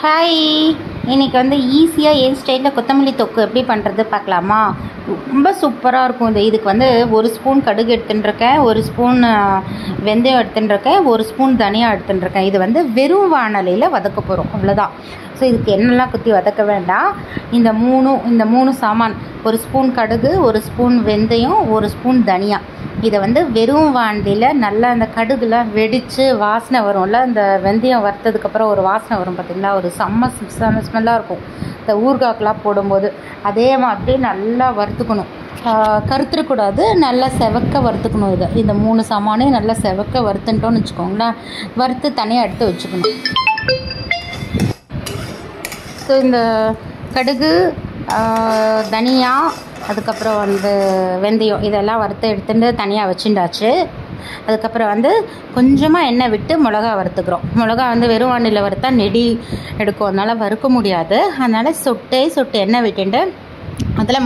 Hi, இன்றைக்கி வந்து ஈஸியாக என் ஸ்டைலில் கொத்தமல்லி தொக்கு எப்படி பண்ணுறது பார்க்கலாமா? ரொம்ப சூப்பராக இருக்கும். இதுக்கு வந்து 1 ஸ்பூன் கடுகு எடுத்துட்டுருக்கேன், 1 ஸ்பூன் வெந்தயம் எடுத்துட்டுருக்கேன், 1 ஸ்பூன் தனியாக எடுத்துட்டுருக்கேன். இது வந்து வெறும் வாணலியில் வதக்க போகிறோம், அவ்வளோதான். ஸோ இதுக்கு எண்ணெய்லாம் குத்தி வதக்க வேண்டாம். இந்த மூணு சாமான், 1 ஸ்பூன் கடுகு, 1 ஸ்பூன் வெந்தயம், 1 ஸ்பூன் தனியா, இதை வந்து வெறும் வாண்டியில் நல்லா அந்த கடுகுலாம் வெடித்து வாசனை வரும்ல, இந்த வெந்தயம் வறுத்ததுக்கப்புறம் ஒரு வாசனை வரும் பார்த்திங்களா, ஒரு செம்ம ஸ்மெல்லாக இருக்கும் இந்த ஊறுகாய்க்கெலாம் போடும்போது. அதே மாதிரி நல்லா வறுத்துக்கணும், கருத்துடக்கூடாது, நல்லா செவக்க வறுத்துக்கணும். இந்த 3 சாமானையும் நல்லா செவக்க வறுத்துட்டோன்னு வச்சுக்கோங்களேன். வறுத்து தனியாக எடுத்து வச்சுக்கணும். ஸோ இந்த கடுகு, தனியா, அதுக்கப்புறம் வந்து வெந்தயம் இதெல்லாம் வறுத்து எடுத்துட்டு தனியாக வச்சுட்டாச்சு. அதுக்கப்புறம் வந்து கொஞ்சமாக எண்ணெய் விட்டு மிளகா வறுத்துக்கிறோம். மிளகா வந்து வெறும் வாணலியில் வறுத்தா நெடி எடுக்கும், அதனால் வறுக்க முடியாது. அதனால் சொட்டு எண்ணெய் விட்டுட்டு அதில்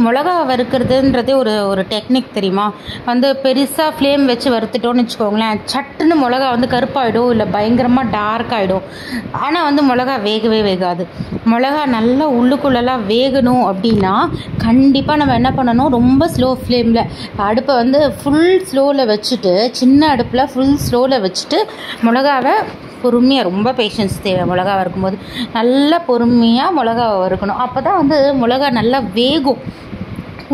மிளகா வறுக்கிறதுன்றதே ஒரு டெக்னிக் தெரியுமா? வந்து பெருசாக ஃப்ளேம் வச்சு வறுத்துட்டோன்னு வச்சுக்கோங்களேன், சட்டுன்னு மிளகா வந்து கருப்பாயிடும், இல்லை பயங்கரமாக டார்க் ஆகிடும். ஆனால் வந்து மிளகா வேகவே வேகாது. மிளகா நல்லா உள்ளுக்குள்ளெல்லாம் வேகணும் அப்படின்னா கண்டிப்பாக நம்ம என்ன பண்ணணும், ரொம்ப ஸ்லோ ஃப்ளேமில் அடுப்பை வந்து ஃபுல் ஸ்லோவில் வச்சுட்டு, சின்ன அடுப்பில் ஃபுல் ஸ்லோவில் வச்சுட்டு மிளகாவை பொறுமையாக, ரொம்ப பேஷன்ஸ் தேவை மிளகா வறுக்கும்போது, நல்லா பொறுமையாக மிளகாவை வறுக்கணும். அப்போ தான் வந்து மிளகா நல்லா வேகும்,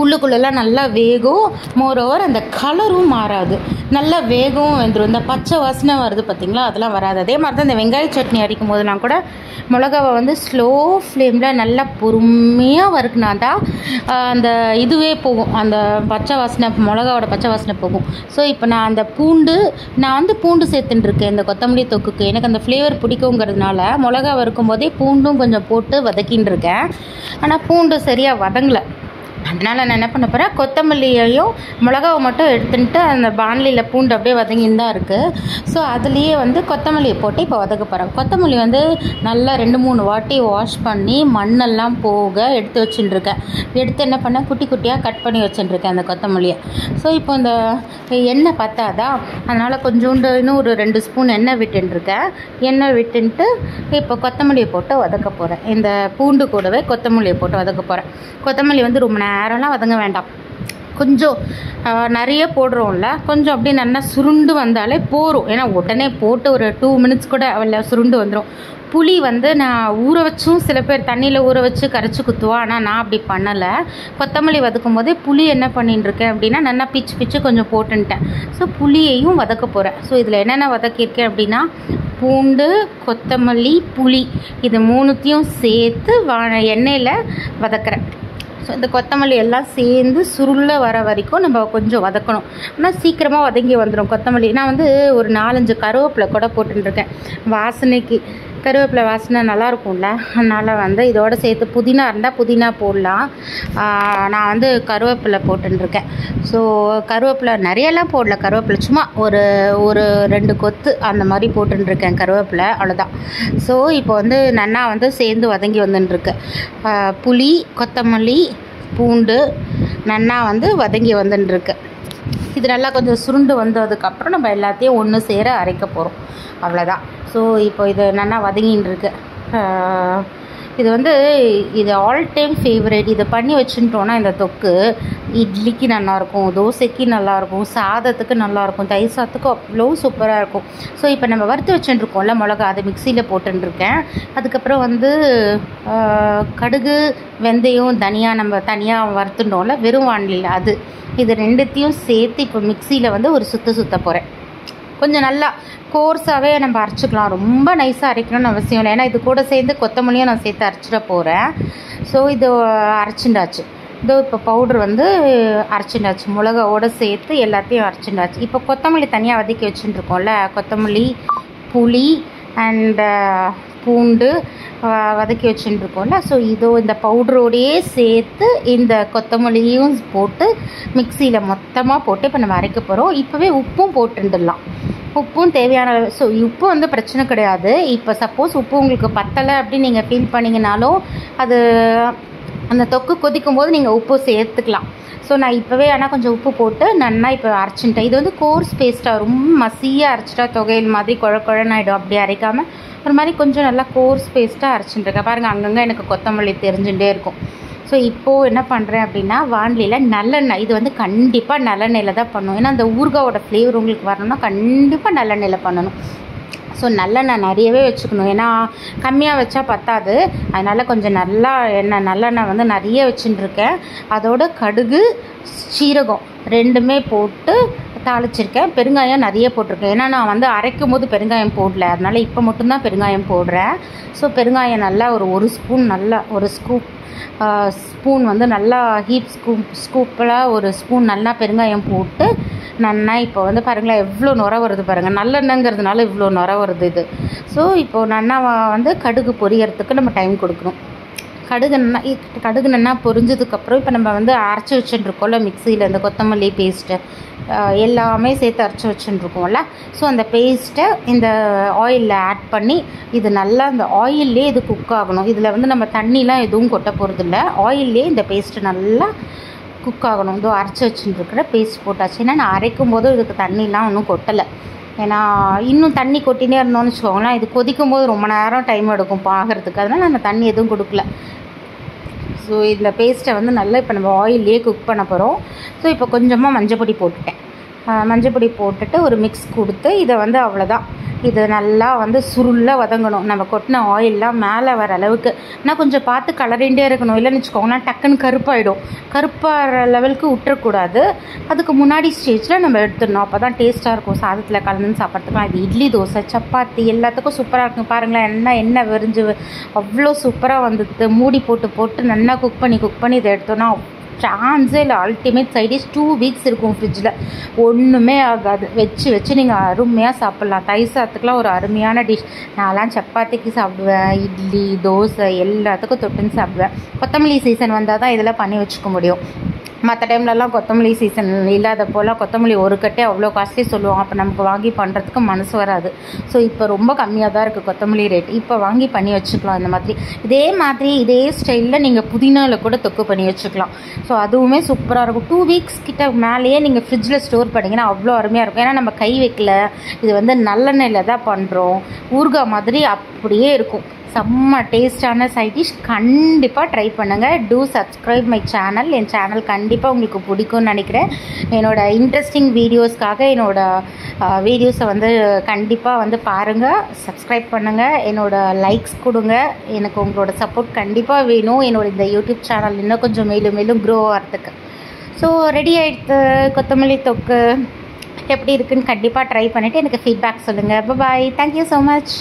உள்ளுக்குள்ளெல்லாம் நல்லா வேகும். மோரோவர் அந்த கலரும் மாறாது, நல்லா வேகவும் வந்துடும். இந்த பச்சை வாசனை வருது பார்த்திங்களா, அதெல்லாம் வராது. அதே மாதிரி தான் இந்த வெங்காய சட்னி அரைக்கும் போதெல்லாம் கூட மிளகாவை வந்து ஸ்லோ ஃப்ளேமில் நல்லா பொறுமையாக வறுக்கினா தான் அந்த இதுவே போகும், அந்த பச்சை வாசனை, மிளகாவோட பச்சை வாசனை போகும். ஸோ இப்போ நான் வந்து பூண்டு சேர்த்துட்டுருக்கேன் இந்த கொத்தமல்லி தொக்குக்கு. எனக்கு அந்த ஃப்ளேவர் பிடிக்குங்கிறதுனால மிளகா வறுக்கும் போதே பூண்டும் கொஞ்சம் போட்டு வதக்கின்னு இருக்கேன். ஆனால் பூண்டு சரியாக வதங்கலை, அதனால் நான் என்ன பண்ண போகிறேன், கொத்தமல்லியையும் மிளகாவை மட்டும் எடுத்துட்டு அந்த பாணலியில் பூண்டு அப்படியே வதங்கின்னு தான் இருக்குது. ஸோ அதுலேயே வந்து கொத்தமல்லியை போட்டு இப்போ வதக்க போகிறேன். கொத்தமல்லி வந்து நல்லா 2-3 வாட்டி வாஷ் பண்ணி மண்ணெல்லாம் போக எடுத்து வச்சுட்டுருக்கேன். எடுத்து என்ன பண்ணேன், குட்டி குட்டியாக கட் பண்ணி வச்சுட்டுருக்கேன் அந்த கொத்தமல்லியை. ஸோ இப்போ இந்த எண்ணெய் பத்தாதா, அதனால் கொஞ்சோண்டு இன்னும் ஒரு 2 ஸ்பூன் எண்ணெய் விட்டுருக்கேன். எண்ணெய் விட்டுன்ட்டு இப்போ கொத்தமல்லியை போட்டு வதக்க போகிறேன். இந்த பூண்டு கூடவே கொத்தமல்லியை போட்டு வதக்க போகிறேன். கொத்தமல்லி வந்து ரொம்ப நேரம்லாம் வதங்க வேண்டாம், கொஞ்சம் நிறைய போடுறோம்ல, கொஞ்சம் அப்படியே நல்லா சுருண்டு வந்தாலே போரும். ஏன்னா உடனே போட்டு ஒரு 2 மினிட்ஸ் கூட அவள சுருண்டு வந்துடும். புளி வந்து நான் ஊற வச்சும், சில பேர் தண்ணியில் ஊற வச்சு கரைச்சி குத்துவா, ஆனால் நான் அப்படி பண்ணலை. கொத்தமல்லி வதக்கும் போதே புளி என்ன பண்ணின்னு இருக்கேன் அப்படின்னா நல்லா பிச்சு கொஞ்சம் போட்டுன்ட்டேன். ஸோ புளியையும் வதக்க போகிறேன். ஸோ இதில் என்னென்ன வதக்கியிருக்கேன் அப்படின்னா பூண்டு, கொத்தமல்லி, புளி, இது 3த்தையும் சேர்த்து எண்ணெயில் வதக்கிறேன். ஸோ இந்த கொத்தமல்லி எல்லாம் சேர்ந்து சுருள வர வரைக்கும் நம்ம கொஞ்சம் வதக்கணும். ஆனால் சீக்கிரமாக வதங்கி வந்துடும் கொத்தமல்லி. நான் வந்து ஒரு 4-5 கருவேப்பிலை கூட போட்டுருக்கேன் வாசனைக்கு. கருவேப்பிலை வாசனை நல்லாயிருக்கும்ல, அதனால் வந்து இதோடு சேர்த்து புதினா இருந்தால் புதினா போடலாம். நான் வந்து கருவேப்பிலை போட்டுருக்கேன். ஸோ கருவேப்பிலை நிறையெல்லாம் போடல, கருவேப்பிலை சும்மா ஒரு 2 கொத்து அந்த மாதிரி போட்டுருக்கேன் கருவேப்பிலை, அவ்வளோதான். ஸோ இப்போ வந்து நன்னா வந்து சேர்ந்து வதங்கி வந்துட்டுருக்கு. புளி, கொத்தமல்லி, பூண்டு நன்னா வந்து வதங்கி வந்துட்டுருக்கு. இது நல்லா கொஞ்சம் சுருண்டு வந்ததுக்கப்புறம் நம்ம எல்லாத்தையும் ஒன்று சேர அரைக்க போகிறோம், அவ்வளோதான். ஸோ இப்போ இது நல்லா வதங்கின்னு இருக்கு. இது ஆல் டைம் ஃபேவரேட். இதை பண்ணி வச்சுட்டோன்னா இந்த தொக்கு இட்லிக்கு நல்லாயிருக்கும், தோசைக்கு நல்லாயிருக்கும், சாதத்துக்கு நல்லாயிருக்கும், தயிர் சாதத்துக்கு அவ்வளோ சூப்பராக இருக்கும். ஸோ இப்போ நம்ம வறுத்து வச்சுட்டுருக்கோம்ல மிளகா, அதை மிக்சியில் போட்டுருக்கேன். அதுக்கப்புறம் வந்து கடுகு, வெந்தயம், தனியா நம்ம தனியாக வறுத்துட்டோம்ல வெறும் வாணலியில், இது 2த்தையும் சேர்த்து இப்போ மிக்சியில் வந்து ஒரு சுற்ற போகிறேன். கொஞ்சம் நல்லா கோர்ஸாகவே நம்ம அரைச்சிக்கலாம், ரொம்ப நைஸாக அரைக்கணும்னு அவசியம் இல்லை. ஏன்னா இது கூட சேர்ந்து கொத்தமல்லியும் நான் சேர்த்து அரைச்சிட போகிறேன். ஸோ இது அரைச்சிண்டாச்சு. இப்போ பவுட்ரு வந்து அரைச்சிண்டாச்சு, மிளகாவோடு சேர்த்து எல்லாத்தையும் அரைச்சிண்டாச்சு. இப்போ கொத்தமல்லி தனியாக வதக்கி வச்சுட்டுருக்கோம்ல, கொத்தமல்லி, புளி அண்ட் பூண்டு வதக்கி வச்சுட்டுருக்கோம்ல. ஸோ இந்த பவுடரோடையே சேர்த்து இந்த கொத்தமல்லியும் போட்டு மிக்சியில் மொத்தமாக போட்டு இப்போ நம்ம அரைக்க போகிறோம். இப்போவே உப்பும் போட்டுடலாம், உப்பும் தேவையான. ஸோ உப்பு வந்து பிரச்சனை கிடையாது. இப்போ சப்போஸ் உப்பு உங்களுக்கு பத்தலை அப்படின்னு நீங்கள் ஃபீல் பண்ணிங்கனாலும் அது அந்த தொக்கு கொதிக்கும் போது நீங்கள் உப்பு சேர்த்துக்கலாம். ஸோ நான் இப்போவே ஆனால் கொஞ்சம் உப்பு போட்டு நல்லா இப்போ அரைச்சிட்டேன். இது வந்து கோர்ஸ் பேஸ்ட்டாக ரொம்ப மசியாக அரைச்சிட்டா தொகையில் மாதிரி குழன்னு ஆகிடும். அப்படி அரைக்காமல் ஒரு மாதிரி கொஞ்சம் நல்லா கோர்ஸ் பேஸ்ட்டாக அரைச்சிட்டுருக்கேன். பாருங்கள், அங்கங்கே எனக்கு கொத்தமல்லி தெரிஞ்சுட்டே இருக்கும். ஸோ இப்போது என்ன பண்ணுறேன் அப்படின்னா, வாண்டியில் நல்லெண்ணெய், இது வந்து கண்டிப்பாக நல்லெண்ணெயில் தான் பண்ணணும். ஏன்னா அந்த ஊறுகாவோட ஃப்ளேவர் உங்களுக்கு வரணும்னா கண்டிப்பாக நல்லெண்ணெயில் பண்ணணும். ஸோ நல்லெண்ணெய் நிறையவே வச்சுக்கணும். ஏன்னா கம்மியாக வச்சா பத்தாது. அதனால் கொஞ்சம் நல்லா நல்லெண்ணெய் வந்து நிறைய வச்சுட்டுருக்கேன். அதோட கடுகு, சீரகம் ரெண்டுமே போட்டு தாளிச்சிருக்கேன். பெருங்காயம் நிறைய போட்டிருக்கேன். ஏன்னா நான் வந்து அரைக்கும் போது பெருங்காயம் போடல, அதனால் இப்போ மட்டும்தான் பெருங்காயம் போடுறேன். ஸோ பெருங்காயம் நல்லா ஒரு ஸ்பூன், நல்லா ஒரு ஸ்பூன் வந்து நல்லா ஸ்கூப்பில் ஒரு ஸ்பூன் நல்லா பெருங்காயம் போட்டு நல்லா இப்போ வந்து பாருங்களேன் எவ்வளோ நுர வருது பாருங்கள். நல்லெண்ணெய்ங்கிறதுனால இவ்வளோ நுர வருது இது. ஸோ இப்போது நல்லா வந்து கடுகு பொரியறதுக்கு நம்ம டைம் கொடுக்கணும். கடுகு நல்லா பொரிஞ்சதுக்கப்புறம் இப்போ நம்ம வந்து அரைச்சி வச்சுட்டுருக்கோம்ல மிக்சியில், இந்த கொத்தமல்லி பேஸ்ட்டு எல்லாமே சேர்த்து அரைச்சி வச்சுட்டுருக்கோம்ல. ஸோ அந்த பேஸ்ட்டை இந்த ஆயிலில் ஆட் பண்ணி இது நல்லா அந்த ஆயில்லே இது குக் ஆகணும். இதில் வந்து நம்ம தண்ணிலாம் எதுவும் கொட்ட போகிறதில்ல. ஆயில்லே இந்த பேஸ்ட்டு நல்லா குக் ஆகணும். இதோ அரைச்சி வச்சுட்டுருக்கிற பேஸ்ட் போட்டாச்சு. ஏன்னா நான் அரைக்கும் போது இதுக்கு தண்ணிலாம் ஒன்றும் கொட்டலை. ஏன்னா இன்னும் தண்ணி கொட்டினே இருந்தோம்னு வச்சுக்கோங்களேன், இது கொதிக்கும் போது ரொம்ப நேரம் டைம் எடுக்கும் பாகிறதுக்கு. அதனால் நான் தண்ணி எதுவும் கொடுக்கல. ஸோ இந்த பேஸ்ட்டை வந்து நல்லா இப்போ நம்ம ஆயிலே குக் பண்ண போகிறோம். ஸோ இப்போ கொஞ்சமாக மஞ்சப்பொடி போட்டுட்டேன். மஞ்சப்பொடி போட்டுட்டு ஒரு மிக்ஸ் கொடுத்து இதை வந்து அவ்வளோதான். இது நல்லா வந்து சுருளாக வதங்கணும். நம்ம கொட்டின ஆயிலெலாம் மேலே வர அளவுக்கு. ஆனால் கொஞ்சம் பார்த்து கலரிண்டே இருக்கணும். இல்லைன்னு வச்சுக்கோங்களேன் டக்குன்னு கருப்பாயிடும். கருப்பாகிற லெவலுக்கு விட்டுறக்கூடாது. அதுக்கு முன்னாடி ஸ்டேஜில் நம்ம எடுத்துடணும். அப்போ தான் டேஸ்ட்டாக இருக்கும். சாதத்தில் கலந்து சாப்பிட்றதுக்குலாம் இது இட்லி, தோசை, சப்பாத்தி எல்லாத்துக்கும் சூப்பராக இருக்கும். பாருங்களேன், எண்ணெய் விரிஞ்சு அவ்வளோ சூப்பராக வந்துடுது. மூடி போட்டு நல்லா குக் பண்ணி இதை எடுத்தோன்னா சான்ஸே இல்லை. Ultimate side dish. 2 வீக்ஸ் இருக்கும் ஃப்ரிட்ஜில், ஒன்றுமே ஆகாது. வச்சு நீங்கள் அருமையாக சாப்பிட்லாம். தயிர் சாதத்துக்குலாம் ஒரு அருமையான டிஷ். நான்லாம் சப்பாத்திக்கு சாப்பிடுவேன், இட்லி, தோசை எல்லாத்துக்கும் தொட்டுன்னு சாப்பிடுவேன். கொத்தமல்லி சீசன் வந்தால் தான் இதெல்லாம் பண்ணி வச்சுக்க முடியும். மற்ற டைம்லலாம் கொத்தமல்லி சீசன் இல்லாத போல் கொத்தமல்லி ஒரு கட்டே அவ்வளோ காஸ்ட்லி சொல்லுவோம். அப்போ நமக்கு வாங்கி பண்ணுறதுக்கு மனசு வராது. ஸோ இப்போ ரொம்ப கம்மியாக தான் இருக்குது கொத்தமல்லி ரேட். இப்போ வாங்கி பண்ணி வச்சுக்கலாம். இந்த மாதிரி இதே ஸ்டைலில் நீங்கள் புதினாவில் கூட தொக்கு பண்ணி வச்சுக்கலாம். ஸோ அதுவுமே சூப்பராக இருக்கும். 2 வீக்ஸ் கிட்ட மேலேயே நீங்கள் ஃப்ரிட்ஜில் ஸ்டோர் பண்ணிங்கன்னா அவ்வளோ அருமையாக இருக்கும். ஏன்னா நம்ம கை வைக்கல, இது வந்து நல்லெண்ணெயில் தான் பண்ணுறோம். ஊறுகாய் மாதிரி அப்படியே இருக்கும். செம்ம டேஸ்டான சைட் டிஷ். கண்டிப்பாக ட்ரை பண்ணுங்கள். Two subscribe my channel. N channel கண்டிப்பாக உங்களுக்கு பிடிக்கும்னு நினைக்கிறேன். என்னோடய இன்ட்ரெஸ்டிங் வீடியோஸ்க்காக என்னோடய வீடியோஸை வந்து கண்டிப்பாக வந்து பாருங்கள், சப்ஸ்கிரைப் பண்ணுங்கள், என்னோடய லைக்ஸ் கொடுங்க. எனக்கு உங்களோட சப்போர்ட் கண்டிப்பாக வேணும். என்னோட இந்த யூடியூப் சேனல் இன்னும் கொஞ்சம் மேலும் க்ரோ ஆகிறதுக்கு. ஸோ ரெடி ஆகிடுது கொத்தமல்லி தொக்கு. எப்படி இருக்குன்னு கண்டிப்பாக ட்ரை பண்ணிவிட்டு எனக்கு ஃபீட்பேக் சொல்லுங்கள். பாய். Thank you so much.